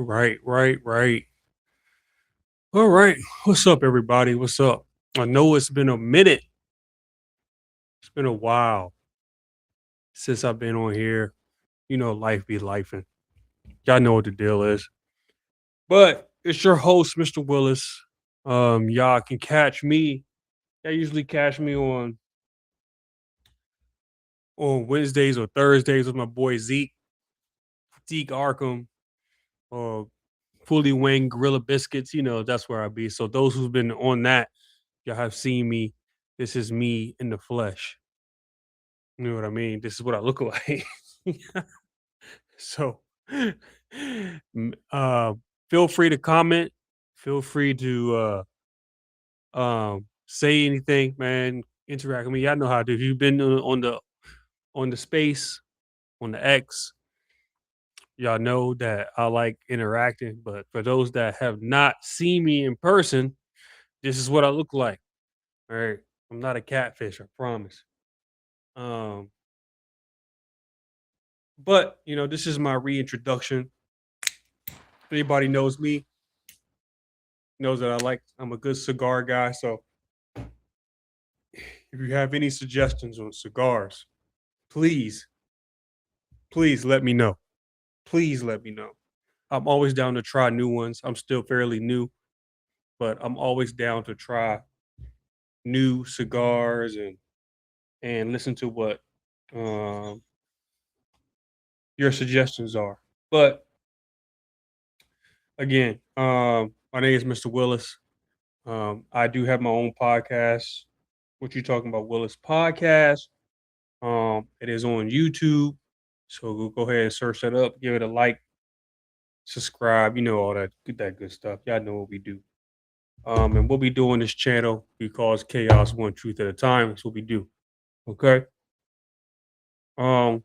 Right. All right. What's up, everybody? What's up? I know it's been a minute. It's been a while since I've been on here. Life be lifing. Y'all know what the deal is. But it's your host, Mr. Willis. Y'all can catch me. Y'all usually catch me on Wednesdays or Thursdays with my boy Zeke Arkham, or Fully Wang Gorilla Biscuits. That's where I be. So those who've been on that, y'all have seen me. This is me in the flesh. You know what I mean? This is what I look like. So, m- uh, feel free to comment. Feel free to say anything, man. Interact with me. Y'all know how to do. If you've been on the space on the X, y'all know that I like interacting. But for those that have not seen me in person, this is what I look like. All right, I'm not a catfish. I promise. Um, but this is my reintroduction. If anybody knows me, knows that I'm a good cigar guy. So if you have any suggestions on cigars, please, please let me know. Please let me know. I'm always down to try new ones. I'm still fairly new, but I'm always down to try new cigars and listen to what um, your suggestions are. But again, my name is Mr. Willis. I do have my own podcast. What you talking about, Willis Podcast? It is on YouTube. So go ahead and search that up, give it a like, subscribe, all that good stuff. Y'all know what we do. And we'll be doing this channel because chaos one truth at a time. That's what we do. Okay. Um,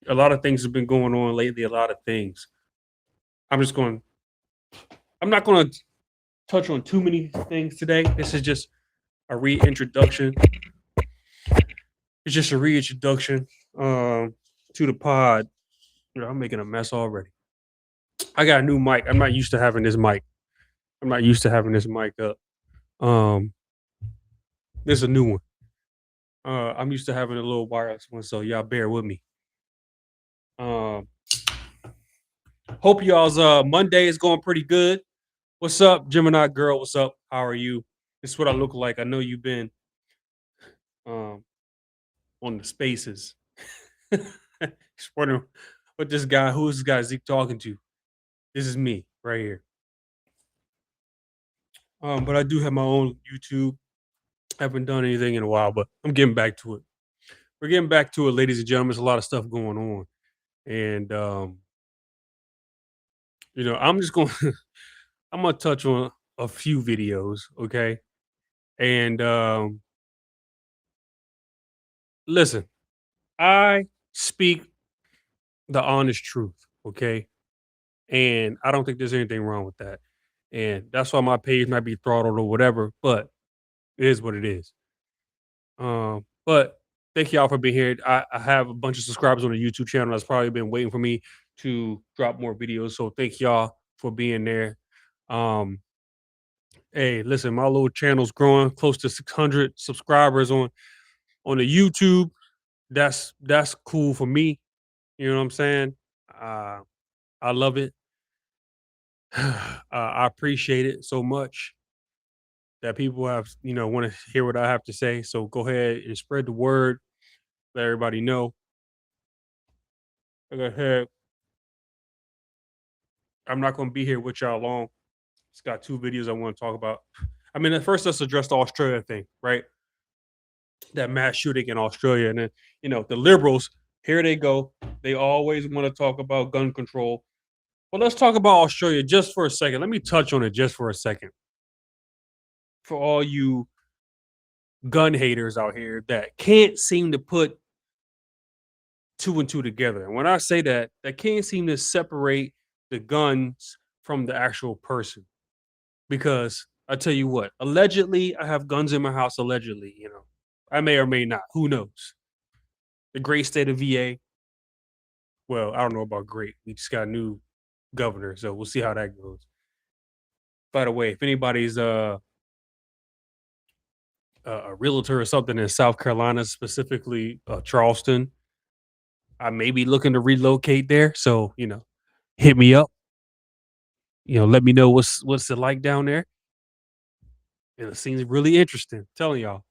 a lot of things have been going on lately, a lot of things. I'm just going I'm not gonna touch on too many things today. This is just a reintroduction. It's just a reintroduction to the pod. I'm making a mess already. I got a new mic. I'm not used to having this mic. I'm not used to having this mic up. Um, this is a new one. I'm used to having a little wireless one, so y'all bear with me. Um, hope y'all's Monday is going pretty good. What's up, Gemini girl? What's up? How are you? This is what I look like. I know you've been um on the spaces. Just wondering who's this guy Zeke talking to? This is me right here. But I do have my own YouTube. I haven't done anything in a while, but I'm getting back to it. We're getting back to it, ladies and gentlemen. There's a lot of stuff going on. And I'm just going I'm gonna touch on a few videos, okay? And listen, I speak the honest truth, okay? And I don't think there's anything wrong with that. And that's why my page might be throttled or whatever, but it is what it is. But thank y'all for being here. I have a bunch of subscribers on the YouTube channel that's probably been waiting for me to drop more videos. So thank y'all for being there. Um, hey, listen, my little channel's growing close to 600 subscribers on the YouTube. That's cool for me. You know what I'm saying? Uh, I love it. I appreciate it so much that people have want to hear what I have to say. So go ahead and spread the word. Let everybody know. Go ahead. I'm not going to be here with y'all long. It's got two videos I want to talk about. I mean, at first, let's address the Australia thing, right? That mass shooting in Australia. And then, the liberals, here they go. They always want to talk about gun control. Well, let's talk about Australia just for a second. Let me touch on it just for a second. For all you gun haters out here that can't seem to put two and two together. And when I say that, that can't seem to separate the guns from the actual person. Because I tell you what, allegedly, I have guns in my house. Allegedly, I may or may not. Who knows? The great state of VA. Well, I don't know about great. We just got a new governor, so we'll see how that goes. By the way, if anybody's a realtor or something in South Carolina, specifically Charleston, I may be looking to relocate there. So hit me up. Let me know what's it like down there. And it seems really interesting. Telling y'all,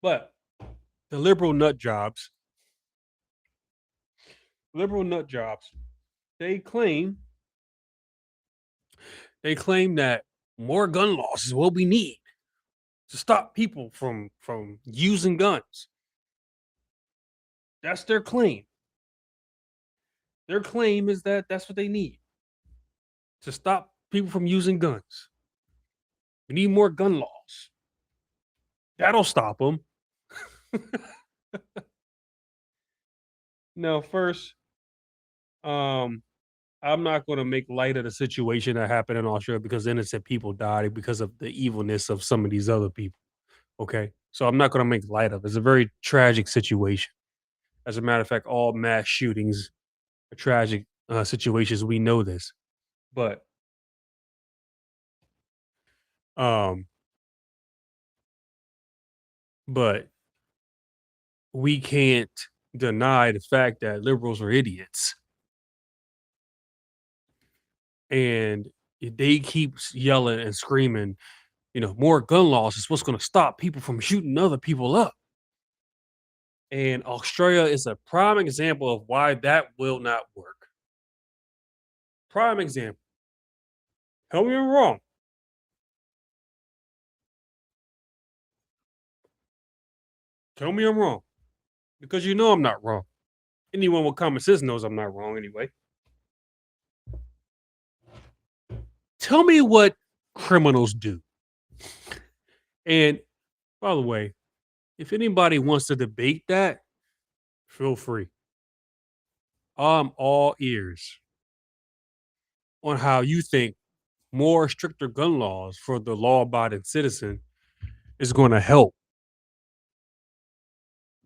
but the liberal nut jobs, they claim that more gun laws is what we need to stop people from using guns. That's their claim. Their claim is that that's what they need to stop people from using guns. We need more gun laws. That'll stop them. Now, first, um, I'm not going to make light of the situation that happened in Australia because innocent people died because of the evilness of some of these other people. Okay, so I'm not going to make light of it. It's a very tragic situation. As a matter of fact, all mass shootings are tragic situations. We know this, but um, but we can't deny the fact that liberals are idiots, and they keep yelling and screaming. More gun laws is what's going to stop people from shooting other people up. And Australia is a prime example of why that will not work. Prime example. Tell me I'm wrong. Tell me I'm wrong. Because I'm not wrong. Anyone with common sense knows I'm not wrong anyway. Tell me what criminals do. And by the way, if anybody wants to debate that, feel free. I'm all ears on how you think more stricter gun laws for the law abiding citizen is going to help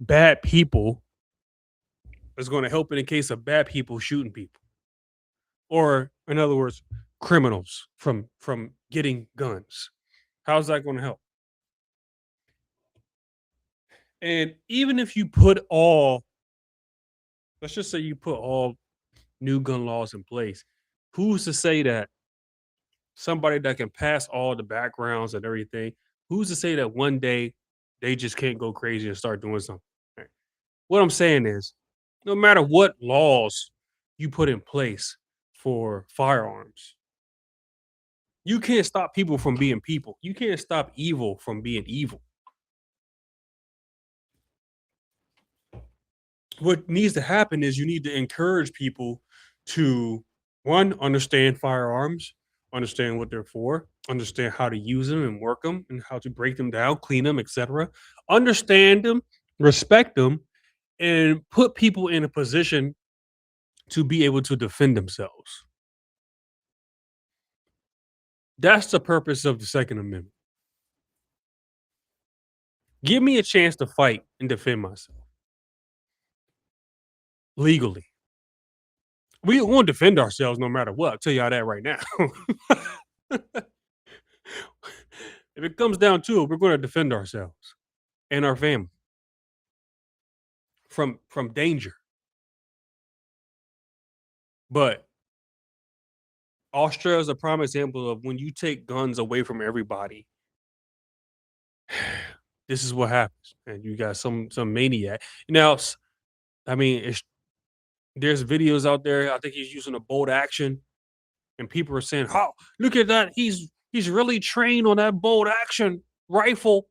bad people, is going to help in the case of bad people shooting people. Or, in other words, criminals from getting guns. How's that going to help? And even if you put all, let's just say you put all new gun laws in place, who's to say that somebody that can pass all the backgrounds and everything, who's to say that one day they just can't go crazy and start doing something? Right. What I'm saying is, no matter what laws you put in place for firearms, you can't stop people from being people. You can't stop evil from being evil. What needs to happen is you need to encourage people to, one, understand firearms, understand what they're for, understand how to use them and work them and how to break them down, clean them, etc. Understand them, respect them, and put people in a position to be able to defend themselves. That's the purpose of the Second Amendment. Give me a chance to fight and defend myself legally. We won't defend ourselves no matter what. I'll tell y'all that right now. If it comes down to it, we're going to defend ourselves and our family from danger. But Australia is a prime example of when you take guns away from everybody, this is what happens. And you got some maniac. Now, I mean, there's videos out there. I think he's using a bolt action, and people are saying, "Oh, look at that! He's really trained on that bolt action rifle."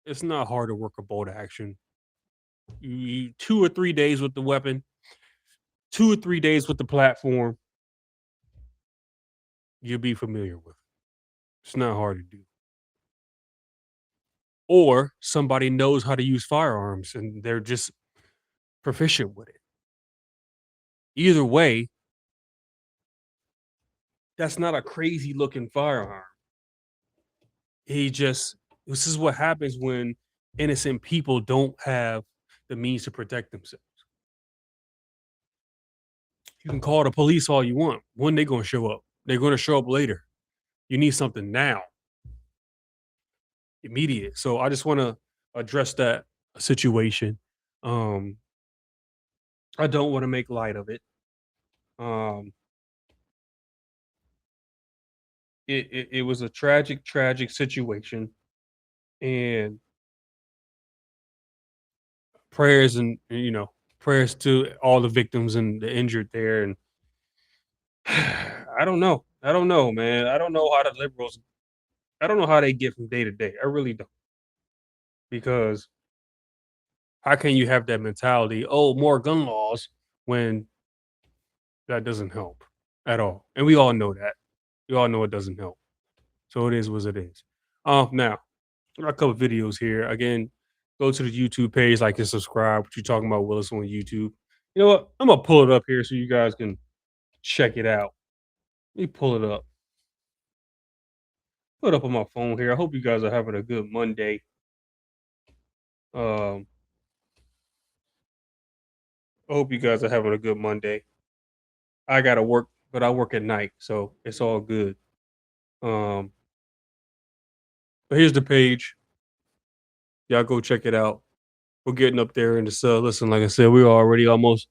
It's not hard to work a bolt action. 2 or 3 days with the weapon, 2 or 3 days with the platform, you'll be familiar with. It's not hard to do. Or somebody knows how to use firearms and they're just proficient with it. Either way, that's not a crazy looking firearm. This is what happens when innocent people don't have the means to protect themselves. You can call the police all you want. When they gonna show up? They're gonna show up later. You need something now, immediate. So I just want to address that situation. Um, I don't want to make light of it. Um, it was a tragic situation, and prayers and prayers to all the victims and the injured there. And I don't know. I don't know, man. I don't know how the liberals. I don't know how they get from day to day. I really don't, because how can you have that mentality? Oh, more gun laws when that doesn't help at all, and we all know that. We all know it doesn't help. So it is what it is. Now I got a couple videos here. Again, go to the YouTube page, like and subscribe. What you talking about, Willis, on YouTube? You know what? I'm gonna pull it up here so you guys can check it out. Let me pull it up. Put it up on my phone here. I hope you guys are having a good Monday. Um, I hope you guys are having a good Monday. I gotta work, but I work at night, so it's all good. Um, but here's the page. Y'all go check it out. We're getting up there in the sub. Listen, like I said, we're almost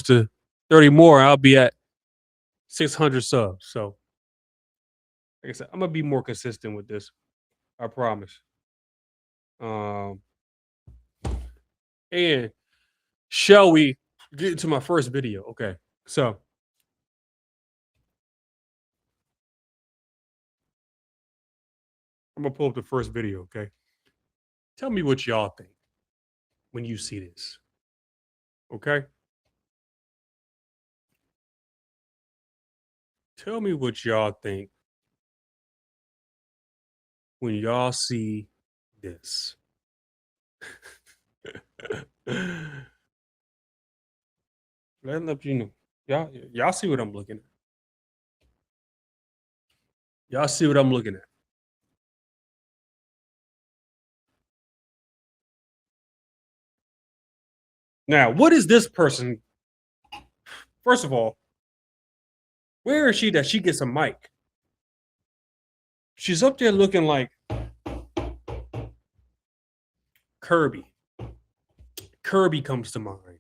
to 30 more. I'll be at 600 subs. So, like I said, I'm gonna be more consistent with this. I promise. Um, and shall we get into my first video? Okay, so I'm gonna pull up the first video. Okay, tell me what y'all think when you see this. Okay, tell me what y'all think when y'all see this. Let you know. Y'all see what I'm looking at. Y'all see what I'm looking at. Now, what is this person? First of all, where is she that she gets a mic? She's up there looking like Kirby. Kirby comes to mind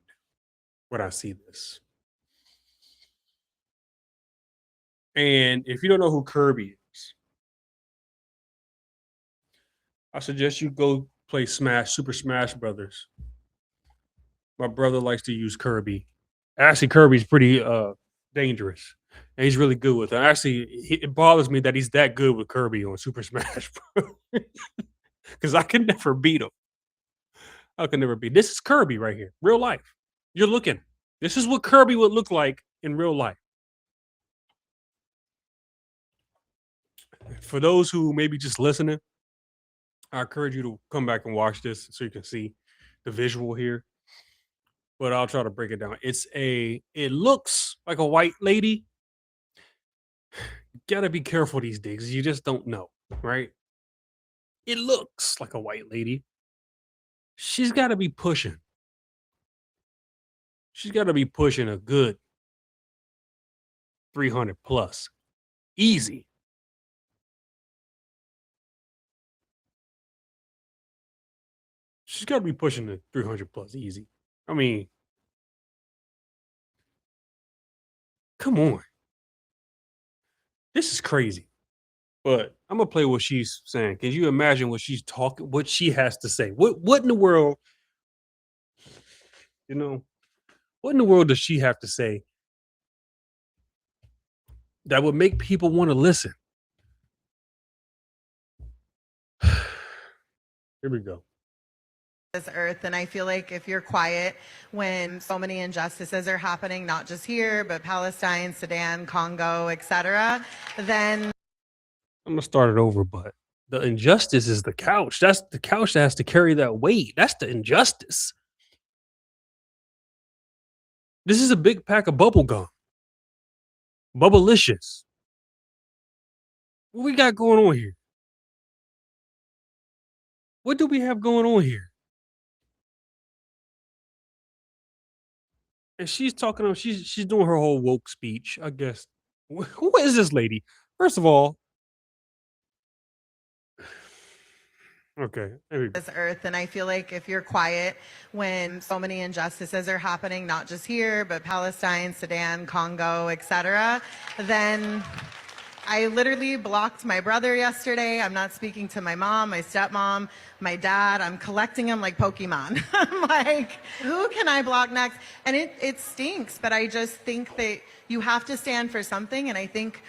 when I see this. And if you don't know who Kirby is, I suggest you go play Super Smash Brothers. My brother likes to use Kirby. Actually, Kirby's pretty dangerous. And he's really good with it. Actually, it bothers me that he's that good with Kirby on Super Smash Bros. Because I can never beat him. I can never beat. This is Kirby right here, real life. You're looking. This is what Kirby would look like in real life. For those who may be just listening, I encourage you to come back and watch this so you can see the visual here. But I'll try to break it down. It looks like a white lady. Gotta be careful these days. You just don't know, right? It looks like a white lady. She's got to be pushing. She's got to be pushing a good 300 plus. Easy. She's got to be pushing the 300 plus easy. I mean, come on. This is crazy. But I'm gonna play what she's saying. Can you imagine what she's talking, what she has to say? What in the world, you know, what in the world does she have to say that would make people want to listen? Here we go. This earth, and I feel like if you're quiet when so many injustices are happening, not just here, but Palestine, Sudan, Congo, etc., then I'm gonna start it over, but the injustice is the couch. That's the couch that has to carry that weight. That's the injustice. This is a big pack of bubble gum. Bubblicious. What we got going on here? What do we have going on here? and she's talking. She's doing her whole woke speech. I guess. Who is this lady? First of all, okay, there we go. This earth, and I feel like if you're quiet when so many injustices are happening, not just here but Palestine, Sudan, Congo, etc., then I literally blocked my brother yesterday. I'm not speaking to my mom, my stepmom, my dad. I'm collecting them like Pokemon. I'm like, who can I block next? And it stinks, but I just think that you have to stand for something. And I think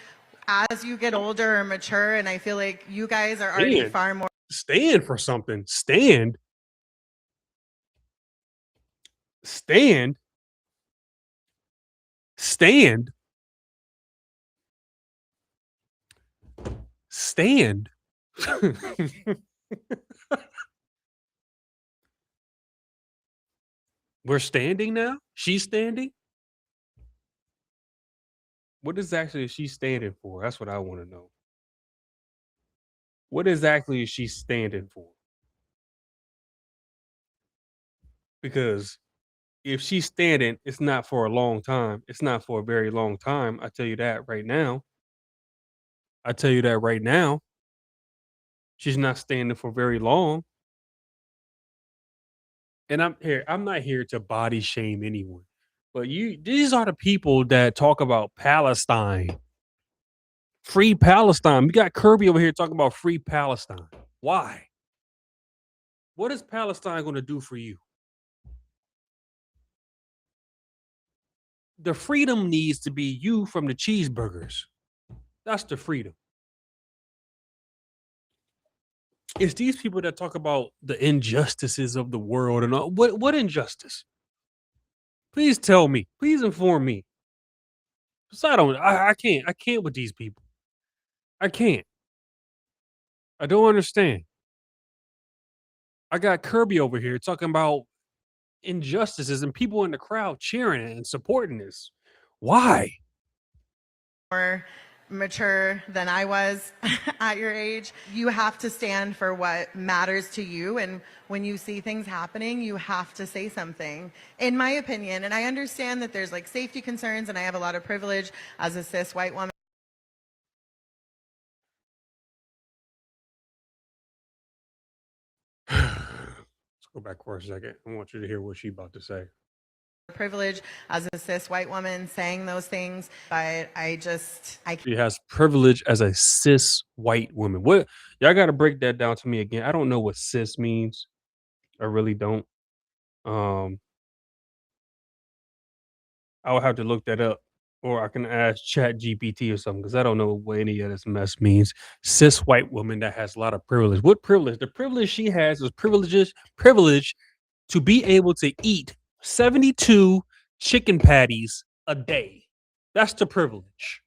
as you get older or mature, and I feel like you guys are already Stand, far more stand for something. Stand, stand, stand, stand. We're standing now. She's standing. What exactly is she standing for? That's what I want to know. What exactly is she standing for? Because if she's standing, it's not for a long time. It's not for a very long time. I tell you that right now. I tell you that right now. She's not standing for very long. And I'm not here to body shame anyone. But these are the people that talk about Palestine. Free Palestine. We got Kirby over here talking about free Palestine. Why? What is Palestine going to do for you? The freedom needs to be you from the cheeseburgers. That's the freedom. It's these people that talk about the injustices of the world and all. What injustice? Please tell me. Please inform me. 'Cause I can't with these people. I can't. I don't understand. I got Kirby over here talking about injustices and people in the crowd cheering and supporting this. Why? mature than I was at your age. You have to stand for what matters to you. And when you see things happening, you have to say something, in my opinion. And I understand that there's like safety concerns, and I have a lot of privilege as a cis white woman. Let's go back for a second. I want you to hear what she's about to say. Privilege as a cis white woman saying those things, but I She has privilege as a cis white woman. What y'all got to break that down to me again. I don't know what cis means. I really don't. Um, I would have to look that up, or I can ask Chat GPT or something because I don't know what any of this mess means. Cis white woman that has a lot of privilege. What privilege? The privilege she has is privilege to be able to eat 72 chicken patties a day. That's the privilege.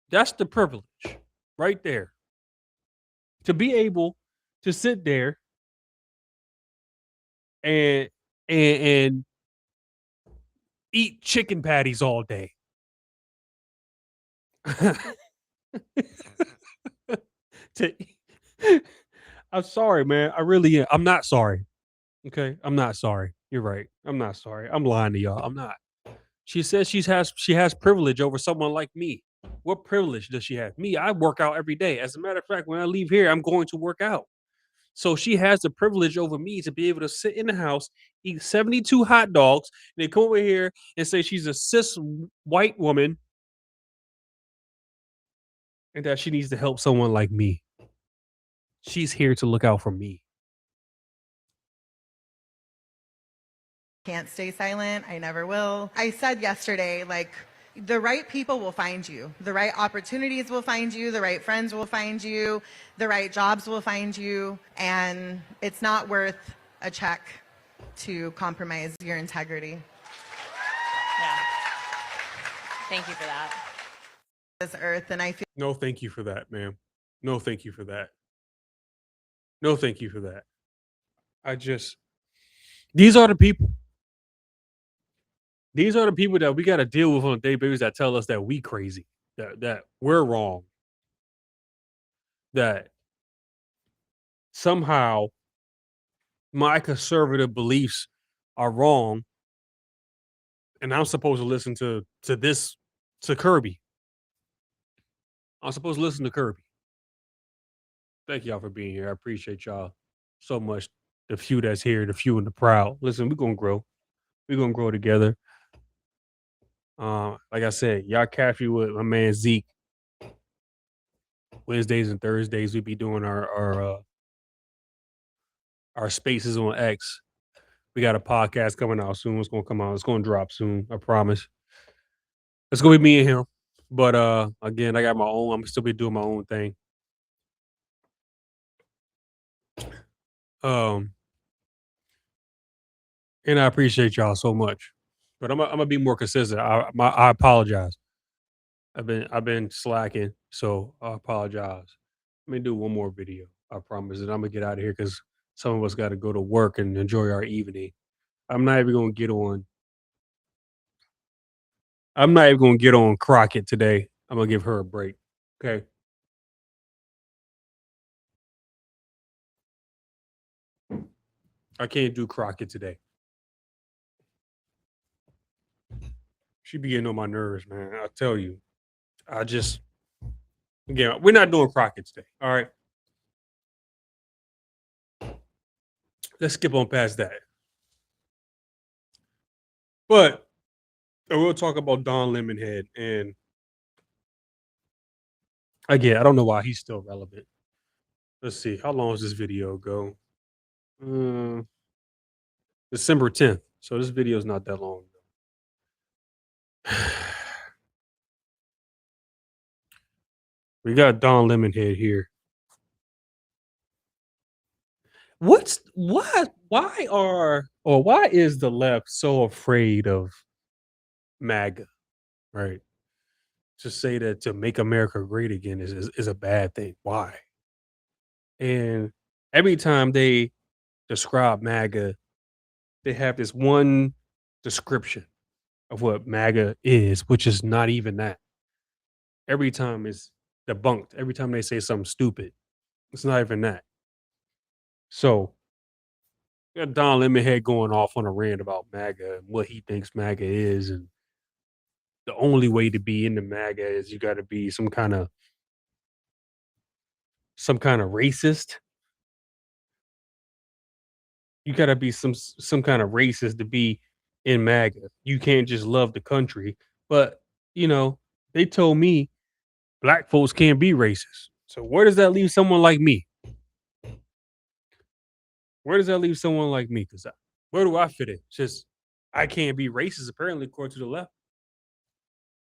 That's the privilege right there. To be able to sit there and and eat chicken patties all day. to I'm sorry, man. I really am. I'm not sorry. Okay? I'm not sorry. You're right. I'm not sorry. I'm lying to y'all. I'm not. She says she has privilege over someone like me. What privilege does she have? Me, I work out every day. As a matter of fact, when I leave here, I'm going to work out. So she has the privilege over me to be able to sit in the house, eat 72 hot dogs, and then come over here and say she's a cis white woman and that she needs to help someone like me. She's here to look out for me. Can't stay silent. I never will. I said yesterday, like, the right people will find you. The right opportunities will find you. The right friends will find you. The right jobs will find you. And it's not worth a check to compromise your integrity. Yeah. Thank you for that. This earth, and I feel No, thank you for that, ma'am. No, thank you for that. No, thank you for that. I just these are the people. These are the people that we got to deal with on a daily basis that tell us that we crazy, that we're wrong, that somehow my conservative beliefs are wrong, and I'm supposed to listen to Kirby. I'm supposed to listen to Kirby. Thank y'all for being here. I appreciate y'all so much. The few that's here, the few and the proud. Listen, we're gonna grow. We're gonna grow together. Like I said, y'all catch me with my man Zeke. Wednesdays and Thursdays, we be doing our spaces on X. We got a podcast coming out soon. It's gonna come out. It's gonna drop soon. I promise. It's gonna be me and him. But again, I got my own. I'm gonna still be doing my own thing. Um, and I appreciate y'all so much. But I'm gonna be more consistent. I apologize. I've been slacking, so I apologize. Let me do one more video. I promise, and I'm gonna get out of here because some of us got to go to work and enjoy our evening. I'm not even gonna get on. I'm not even gonna get on Crockett today. I'm gonna give her a break. Okay. I can't do Crockett today. She be getting on my nerves, man. I tell you. I just again, we're not doing Crockett today. All right. Let's skip on past that. But I will talk about Don Lemonhead. And again, I don't know why he's still relevant. Let's see. How long does this video go? December 10th. So this video is not that long. We got Don Lemonhead here. Why is the left so afraid of MAGA? Right. To say that to make America great again is a bad thing. Why? And every time they describe MAGA, they have this one description of what MAGA is, which is not even that. Every time it's debunked. Every time they say something stupid, it's not even that. So you got Don Lemonhead going off on a rant about MAGA and what he thinks MAGA is, and the only way to be into MAGA is you got to be some kind of racist. You got to be some kind of racist to be in MAGA. You can't just love the country. But you know, they told me black folks can't be racist. So where does that leave someone like me? Where does that leave someone like me? Because where do I fit in? It's just I can't be racist, apparently, according to the left,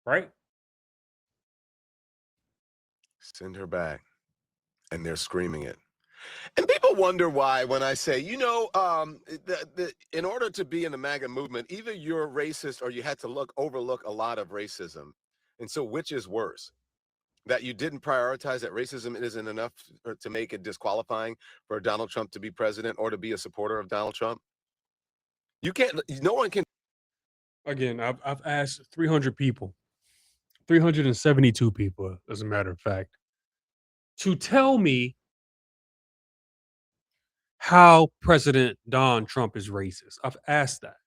right? Send her back. And they're screaming it. And people wonder why when I say, in order to be in the MAGA movement, either you're racist or you had to overlook a lot of racism. And so which is worse? That you didn't prioritize that racism isn't enough to make it disqualifying for Donald Trump to be president or to be a supporter of Donald Trump? You can't, no one can. Again, I've asked 300 people, 372 people, as a matter of fact, to tell me how President Donald Trump is racist. I've asked that.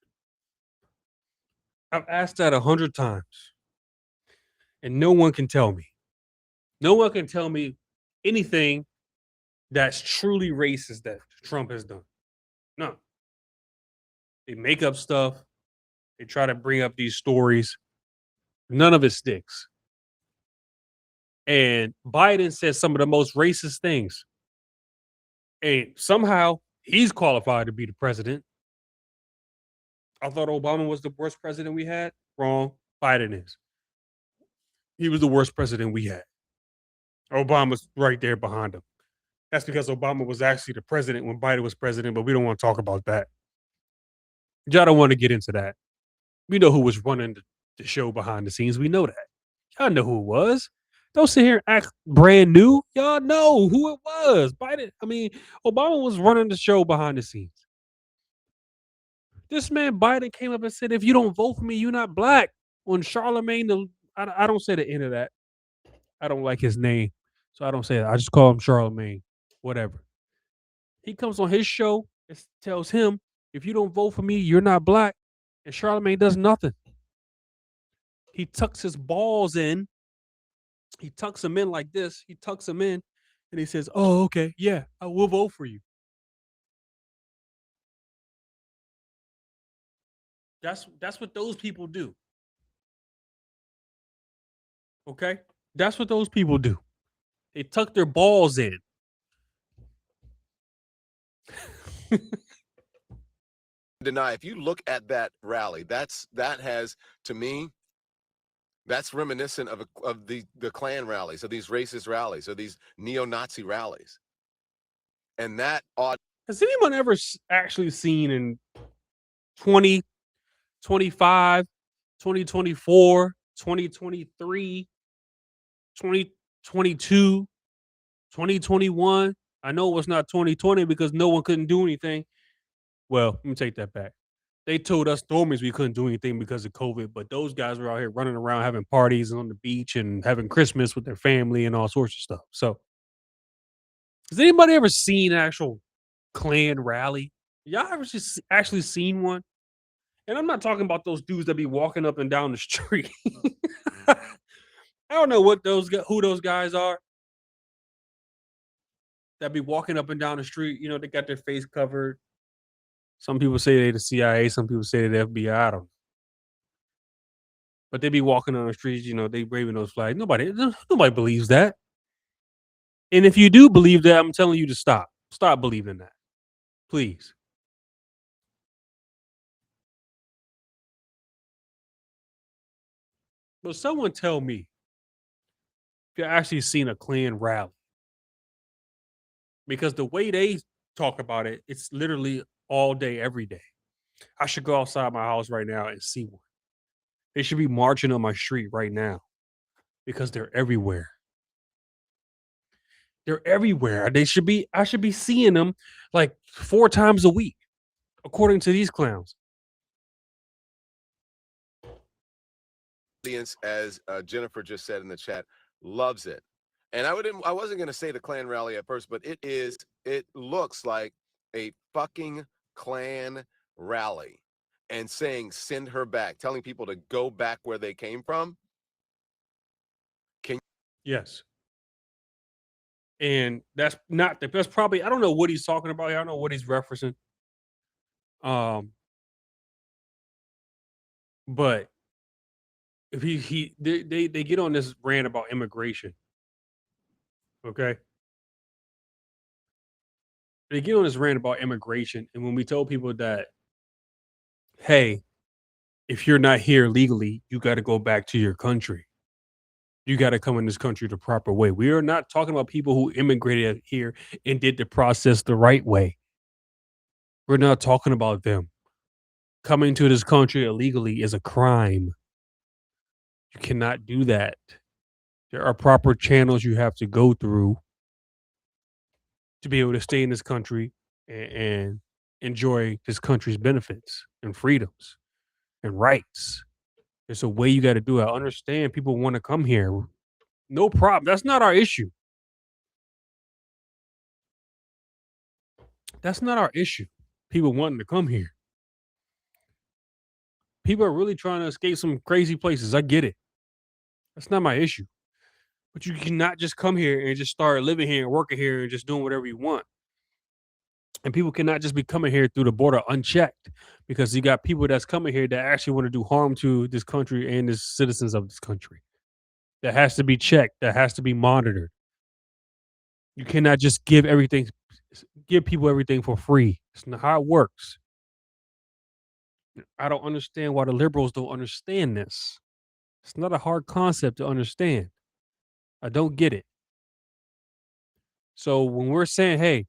I've asked that 100 times, and no one can tell me. No one can tell me anything that's truly racist that Trump has done. No. They make up stuff. They try to bring up these stories. None of it sticks. And Biden says some of the most racist things. And somehow he's qualified to be the president. I thought Obama was the worst president we had. Wrong. Biden is. He was the worst president we had. Obama's right there behind him. That's because Obama was actually the president when Biden was president, but we don't want to talk about that. Y'all don't want to get into that. We know who was running the show behind the scenes. We know that. Y'all know who it was. Don't sit here and act brand new. Y'all know who it was. Obama was running the show behind the scenes. This man Biden came up and said, if you don't vote for me, you're not black. On Charlemagne, I don't say the end of that. I don't like his name. So I don't say that. I just call him Charlemagne. Whatever. He comes on his show and tells him If you don't vote for me, you're not black. And Charlemagne does nothing. He tucks his balls in. He tucks them in like this. He tucks them in, and he says, "Oh, okay, yeah, I will vote for you." That's what those people do. Okay, that's what those people do. They tuck their balls in. Deny. If you look at that rally, that has, to me, that's reminiscent of the Klan rallies, of these racist rallies, of these neo-Nazi rallies. And that ought. Has anyone ever actually seen in 2025, 2024, 2023, 2022, 2021? I know it was not 2020 because no one couldn't do anything. Well, let me take that back. They told us Stormies we couldn't do anything because of COVID, but those guys were out here running around having parties on the beach and having Christmas with their family and all sorts of stuff. So, has anybody ever seen an actual Klan rally? Y'all ever just actually seen one? And I'm not talking about those dudes that be walking up and down the street. I don't know who those guys are that be walking up and down the street. You know, they got their face covered. Some people say they're the CIA. Some people say they're the FBI. I don't know. But they be walking on the streets, you know, they waving those flags. Nobody believes that. And if you do believe that, I'm telling you to stop. Stop believing that. Please. But someone tell me if you've actually seen a Klan rally. Because the way they talk about it, it's literally all day, every day. I should go outside my house right now and see one. They should be marching on my street right now because they're everywhere. They're everywhere. I should be seeing them like 4 times a week, according to these clowns. Audience, as Jennifer just said in the chat, loves it. And I wasn't going to say the Klan rally at first, but it looks like a fucking Klan rally, and saying send her back, telling people to go back where they came from. Yes. And that's probably, I don't know what he's talking about here. I don't know what he's referencing. But if they get on this rant about immigration. Okay. They get on this rant about immigration. And when we told people that, hey, if you're not here legally, you got to go back to your country. You got to come in this country the proper way. We are not talking about people who immigrated here and did the process the right way. We're not talking about them. Coming to this country illegally is a crime. You cannot do that. There are proper channels you have to go through to be able to stay in this country and enjoy this country's benefits and freedoms and rights. There's a way you got to do it. I understand people want to come here. No problem. That's not our issue. That's not our issue. People wanting to come here. People are really trying to escape some crazy places. I get it. That's not my issue. But you cannot just come here and just start living here and working here and just doing whatever you want. And people cannot just be coming here through the border unchecked, because you got people that's coming here that actually want to do harm to this country and the citizens of this country. That has to be checked. That has to be monitored. You cannot just give people everything for free. It's not how it works. I don't understand why the liberals don't understand this. It's not a hard concept to understand. I don't get it. So when we're saying, hey,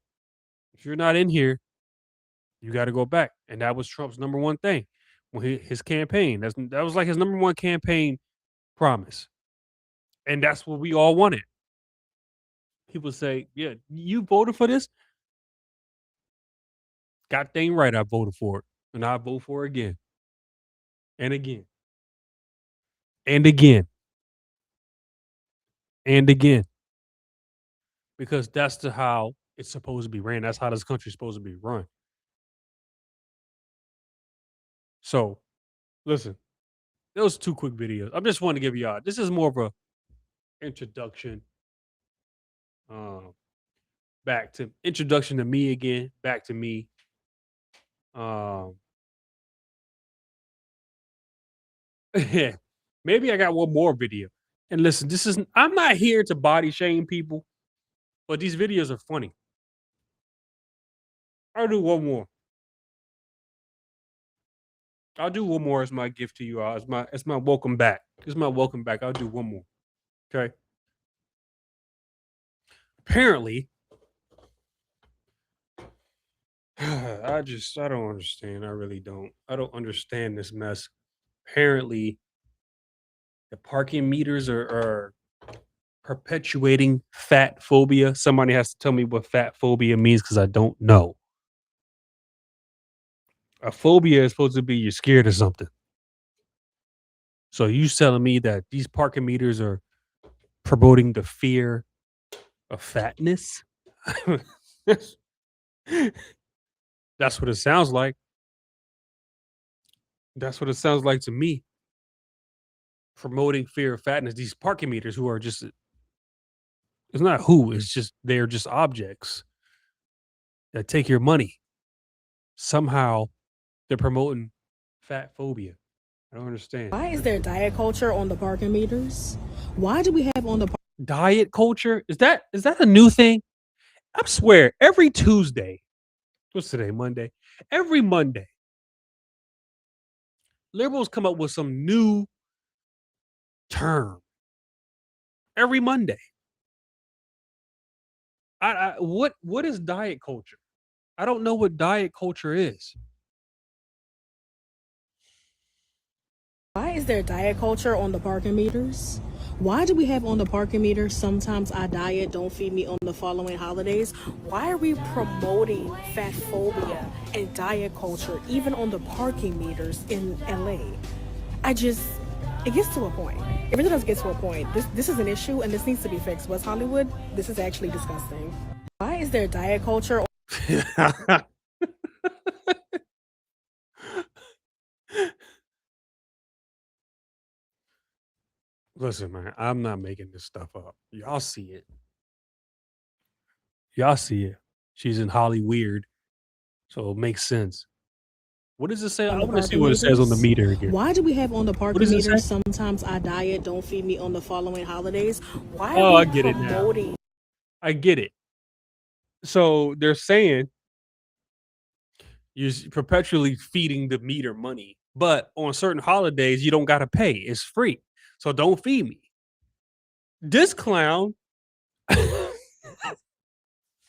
if you're not in here, you got to go back. And that was Trump's number one thing. When his campaign, that was like his number one campaign promise. And that's what we all wanted. People say, yeah, you voted for this? God dang right I voted for it. And I vote for it again. And again. And again. And again. Because that's how it's supposed to be ran. That's how this country's supposed to be run. So, listen, those 2 quick videos. I'm just wanting to give y'all. This is more of a introduction. Um, back to introduction to me again. Back to me. Um, maybe I got one more video. And listen, this is I'm not here to body shame people, but these videos are funny. I'll do one more. I'll do one more as my gift to you all. As my welcome back. This is my welcome back. I'll do one more. Okay. Apparently, I don't understand. I really don't. I don't understand this mess. Apparently, the parking meters are perpetuating fat phobia. Somebody has to tell me what fat phobia means because I don't know. A phobia is supposed to be you're scared of something. So you telling me that these parking meters are promoting the fear of fatness? That's what it sounds like. That's what it sounds like to me. Promoting fear of fatness. These parking meters who are just it's not who, it's just they're just objects that take your money. Somehow they're promoting fat phobia. I don't understand. Why is there diet culture on the parking meters? Why do we have on the Diet culture? Is that a new thing? I swear, every Tuesday, what's today? Monday. Every Monday, liberals come up with some new term. Every Monday. What is diet culture? I don't know what diet culture is. Why is there diet culture on the parking meters? Why do we have on the parking meters sometimes I diet, don't feed me on the following holidays? Why are we promoting fat phobia and diet culture even on the parking meters in LA? It gets to a point. It really does get to a point. This is an issue and this needs to be fixed. West Hollywood, this is actually disgusting. Why is there diet culture? Listen, man, I'm not making this stuff up. Y'all see it. Y'all see it. She's in Holly Weird, so it makes sense. What does it say? I On the want to see parking what it says on the meters? meter again. Why do we have on the What parking does it say? meters sometimes I diet, don't feed me on the following holidays? Why Oh, are I we get it now. promoting I get it. So they're saying you're perpetually feeding the meter money, but on certain holidays you don't got to pay. It's free. So don't feed me. This clown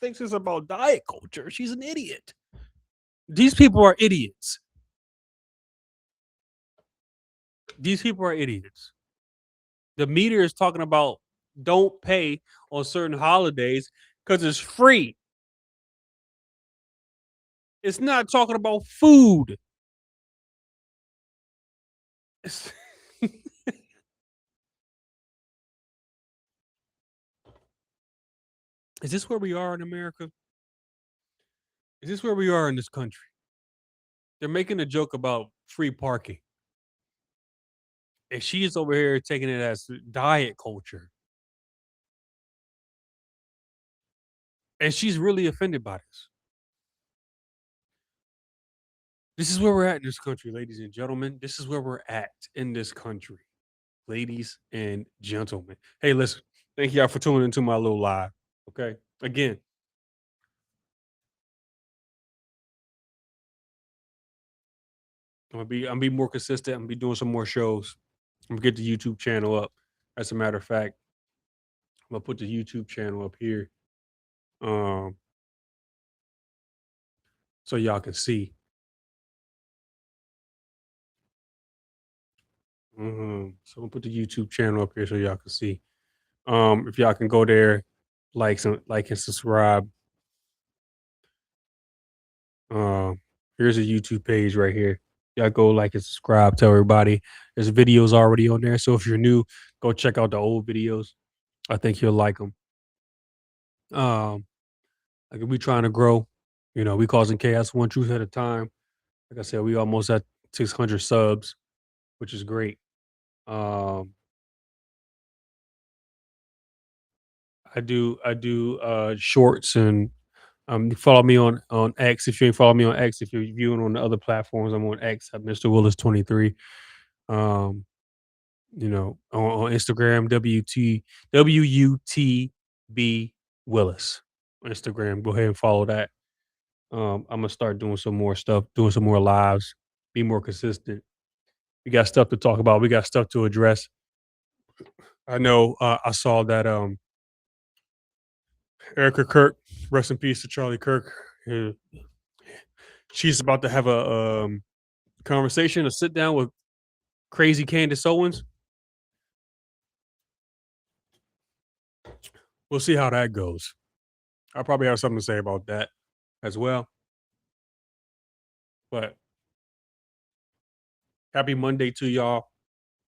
thinks it's about diet culture. She's an idiot. These people are idiots. These people are idiots. The meter is talking about don't pay on certain holidays because it's free. It's not talking about food. It's Is this where we are in America? Is this where we are in this country? They're making a joke about free parking. And she's over here taking it as diet culture. And she's really offended by this. This is where we're at in this country, ladies and gentlemen. This is where we're at in this country, ladies and gentlemen. Hey, listen, thank y'all for tuning into my little live. Okay. Again, I'm gonna be more consistent. I'm gonna be doing some more shows. I'm gonna get the YouTube channel up. As a matter of fact, I'm gonna put the YouTube channel up here. Um, so y'all can see. So I'm gonna put the YouTube channel up here so y'all can see. If y'all can go there, like and subscribe. Here's a YouTube page right here. Y'all go like and subscribe. Tell everybody there's videos already on there. So if you're new, go check out the old videos. I think you'll like them. Like we trying to grow. We causing chaos one truth at a time. Like I said, we almost at 600 subs, which is great. I do shorts and follow me on X. If you ain't follow me on X, if you're viewing on the other platforms, I'm on X at Mr. Willis 23. Um, on Instagram, WUTB Willis. Instagram. Go ahead and follow that. I'm gonna start doing some more stuff, doing some more lives, be more consistent. We got stuff to talk about. We got stuff to address. I know I saw that Erica Kirk, rest in peace to Charlie Kirk. uh, She's about to have a conversation, a sit down with crazy Candace Owens. We'll see how that goes. I'll probably have something to say about that as well. But happy Monday to y'all.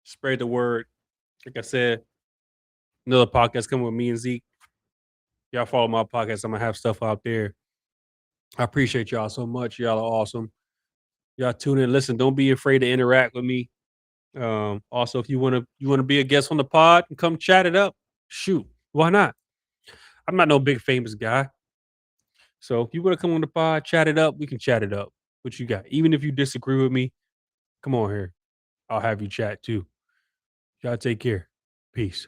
Spread the word. Like I said, another podcast coming with me and Zeke. Y'all follow my podcast. I'm gonna have stuff out there. I appreciate y'all so much. Y'all are awesome. Y'all tune in. Listen, don't be afraid to interact with me. Also, if you wanna be a guest on the pod and come chat it up, shoot, why not? I'm not no big famous guy. So if you want to come on the pod, chat it up, we can chat it up. What you got? Even if you disagree with me, come on here. I'll have you chat too. Y'all take care. Peace.